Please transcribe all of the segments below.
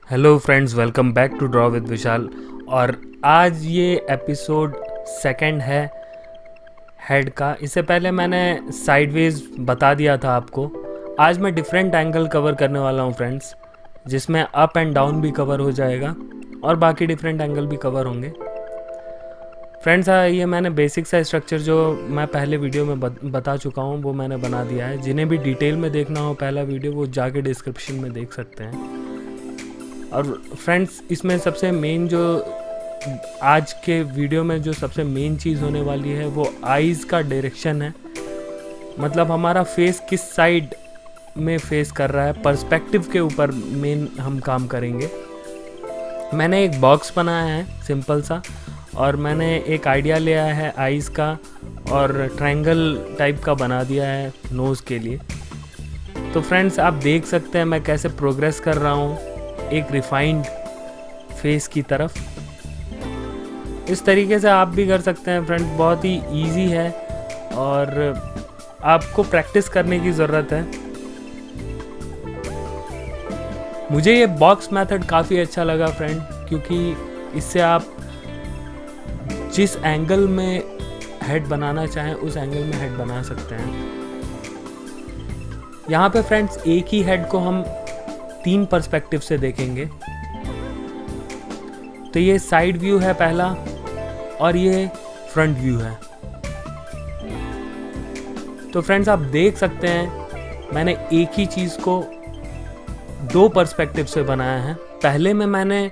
Hello friends, welcome back to draw with Vishal. और आज ये एपिसोड सेकंड है हेड का। इससे पहले मैंने साइडवेज बता दिया था आपको। आज मैं डिफरेंट एंगल कवर करने वाला हूँ फ्रेंड्स, जिसमें अप एंड डाउन भी कवर हो जाएगा और बाकी डिफरेंट एंगल भी कवर होंगे। फ्रेंड्स, ये मैंने बेसिक सा स्ट्रक्चर जो मैं पहले वीडियो में बता चुका हूँ वो मैंने बना दिया है। जिन्हें भी डिटेल में देखना हो पहला वीडियो, वो जाके डिस्क्रिप्शन में देख सकते हैं। और फ्रेंड्स, इसमें सबसे मेन जो आज के वीडियो में जो सबसे मेन चीज़ होने वाली है वो आईज़ का डायरेक्शन है। मतलब हमारा फेस किस साइड में फेस कर रहा है, पर्सपेक्टिव के ऊपर मेन हम काम करेंगे। मैंने एक बॉक्स बनाया है सिंपल सा, और मैंने एक आइडिया लिया है आईज़ का और ट्रायंगल टाइप का बना दिया है नोज़ के लिए। तो फ्रेंड्स, आप देख सकते हैं मैं कैसे प्रोग्रेस कर रहा हूँ एक रिफाइंड फेस की तरफ। इस तरीके से आप भी कर सकते हैं फ्रेंड, बहुत ही इजी है और आपको प्रैक्टिस करने की ज़रूरत है। मुझे ये बॉक्स मेथड काफ़ी अच्छा लगा फ्रेंड, क्योंकि इससे आप जिस एंगल में हेड बनाना चाहें उस एंगल में हेड बना सकते हैं। यहाँ पे फ्रेंड्स एक ही हेड को हम 3 पर्सपेक्टिव से देखेंगे। तो ये साइड व्यू है पहला, और ये फ्रंट व्यू है। तो फ्रेंड्स, आप देख सकते हैं मैंने एक ही चीज़ को 2 पर्सपेक्टिव से बनाया है। पहले में मैंने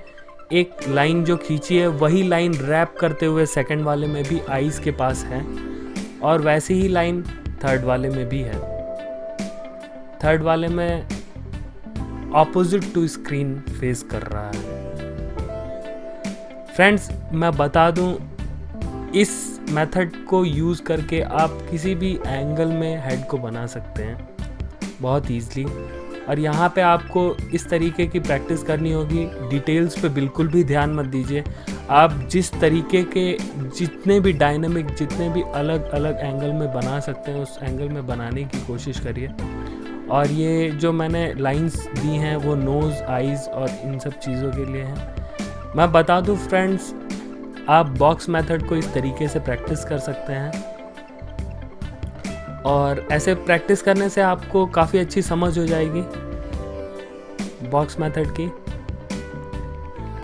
एक लाइन जो खींची है वही लाइन रैप करते हुए सेकंड वाले में भी आईज के पास है, और वैसे ही लाइन थर्ड वाले में भी है। थर्ड वाले में ऑपोजिट टू स्क्रीन फेस कर रहा है। फ्रेंड्स, मैं बता दूं, इस मेथड को यूज़ करके आप किसी भी एंगल में हेड को बना सकते हैं बहुत ईजीली। और यहाँ पे आपको इस तरीके की प्रैक्टिस करनी होगी। डिटेल्स पे बिल्कुल भी ध्यान मत दीजिए। आप जिस तरीके के जितने भी डायनामिक, जितने भी अलग अलग एंगल में बना सकते हैं उस एंगल में बनाने की कोशिश करिए। और ये जो मैंने लाइंस दी हैं वो नोज़, आईज़ और इन सब चीज़ों के लिए हैं। मैं बता दूं फ्रेंड्स, आप बॉक्स मेथड को इस तरीके से प्रैक्टिस कर सकते हैं, और ऐसे प्रैक्टिस करने से आपको काफ़ी अच्छी समझ हो जाएगी बॉक्स मेथड की।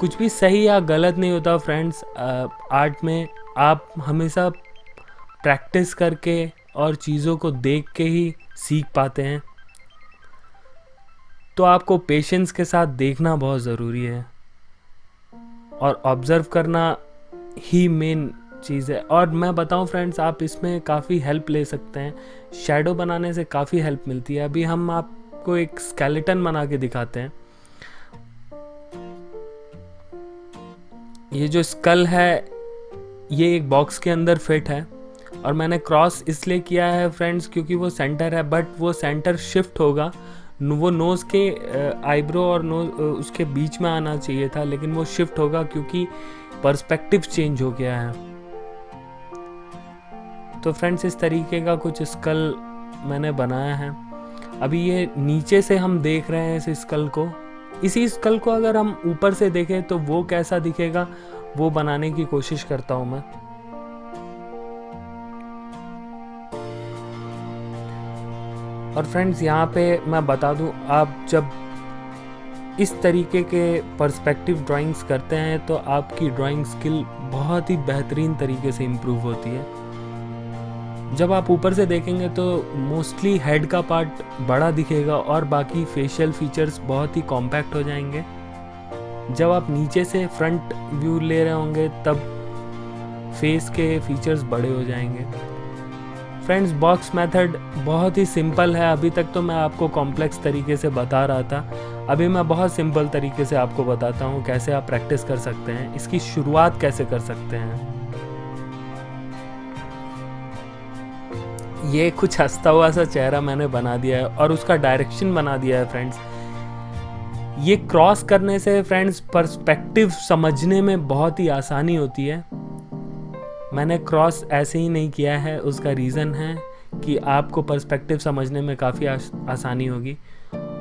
कुछ भी सही या गलत नहीं होता फ्रेंड्स आर्ट में। आप हमेशा प्रैक्टिस करके और चीज़ों को देख के ही सीख पाते हैं। तो आपको पेशेंस के साथ देखना बहुत ज़रूरी है और ऑब्ज़र्व करना ही मेन चीज़ है। और मैं बताऊं फ्रेंड्स, आप इसमें काफ़ी हेल्प ले सकते हैं। शैडो बनाने से काफ़ी हेल्प मिलती है। अभी हम आपको एक स्केलेटन बना के दिखाते हैं। ये जो स्कल है ये एक बॉक्स के अंदर फिट है, और मैंने क्रॉस इसलिए किया है फ्रेंड्स क्योंकि वो सेंटर है, बट वो सेंटर शिफ्ट होगा। वो नोज़ के आईब्रो और नोज़ उसके बीच में आना चाहिए था, लेकिन वो शिफ्ट होगा क्योंकि पर्सपेक्टिव चेंज हो गया है। तो फ्रेंड्स, इस तरीके का कुछ स्कल मैंने बनाया है। अभी ये नीचे से हम देख रहे हैं इस स्कल को। इसी स्कल को अगर हम ऊपर से देखें तो वो कैसा दिखेगा वो बनाने की कोशिश करता हूं मैं। और फ्रेंड्स, यहाँ पे मैं बता दूं, आप जब इस तरीके के पर्सपेक्टिव ड्राइंग्स करते हैं तो आपकी ड्राइंग स्किल बहुत ही बेहतरीन तरीके से इम्प्रूव होती है। जब आप ऊपर से देखेंगे तो मोस्टली हेड का पार्ट बड़ा दिखेगा और बाकी फेशियल फीचर्स बहुत ही कॉम्पैक्ट हो जाएंगे। जब आप नीचे से फ्रंट व्यू ले रहे होंगे तब फेस के फीचर्स बड़े हो जाएंगे। फ्रेंड्स, बॉक्स मेथड बहुत ही सिंपल है। अभी तक तो मैं आपको कॉम्प्लेक्स तरीके से बता रहा था, अभी मैं बहुत सिंपल तरीके से आपको बताता हूँ कैसे आप प्रैक्टिस कर सकते हैं, इसकी शुरुआत कैसे कर सकते हैं। ये कुछ हंसता हुआ सा चेहरा मैंने बना दिया है और उसका डायरेक्शन बना दिया है फ्रेंड्स। ये क्रॉस करने से फ्रेंड्स पर्सपेक्टिव समझने में बहुत ही आसानी होती है। मैंने क्रॉस ऐसे ही नहीं किया है, उसका रीज़न है कि आपको पर्सपेक्टिव समझने में काफ़ी आसानी होगी।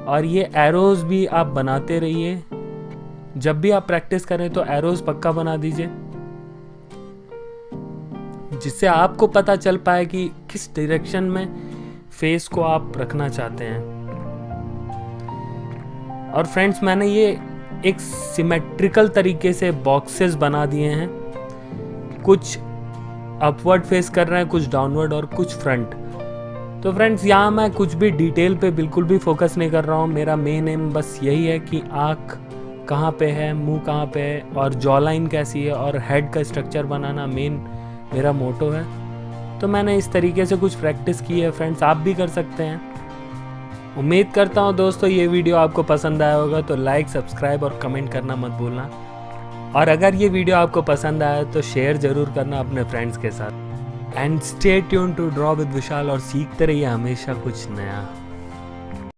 और ये एरोज़ भी आप बनाते रहिए जब भी आप प्रैक्टिस करें तो एरोज पक्का बना दीजिए, जिससे आपको पता चल पाए कि किस डायरेक्शन में फेस को आप रखना चाहते हैं। और फ्रेंड्स, मैंने ये एक सिमेट्रिकल तरीके से बॉक्सेस बना दिए हैं, कुछ अपवर्ड फेस कर रहे हैं, कुछ डाउनवर्ड और कुछ फ्रंट। तो फ्रेंड्स, यहाँ मैं कुछ भी डिटेल पे बिल्कुल भी फोकस नहीं कर रहा हूँ। मेरा मेन एम बस यही है कि आँख कहाँ पे है, मुंह कहाँ पे है और जॉ लाइन कैसी है और हेड का स्ट्रक्चर बनाना मेन मेरा मोटो है। तो मैंने इस तरीके से कुछ प्रैक्टिस की है फ्रेंड्स, आप भी कर सकते हैं। उम्मीद करता हूँ दोस्तों ये वीडियो आपको पसंद आया होगा, तो लाइक, सब्सक्राइब और कमेंट करना मत भूलना। और अगर ये वीडियो आपको पसंद आया तो शेयर ज़रूर करना अपने फ्रेंड्स के साथ। And stay tune to draw with Vishal, और सीखते रहिए हमेशा कुछ नया।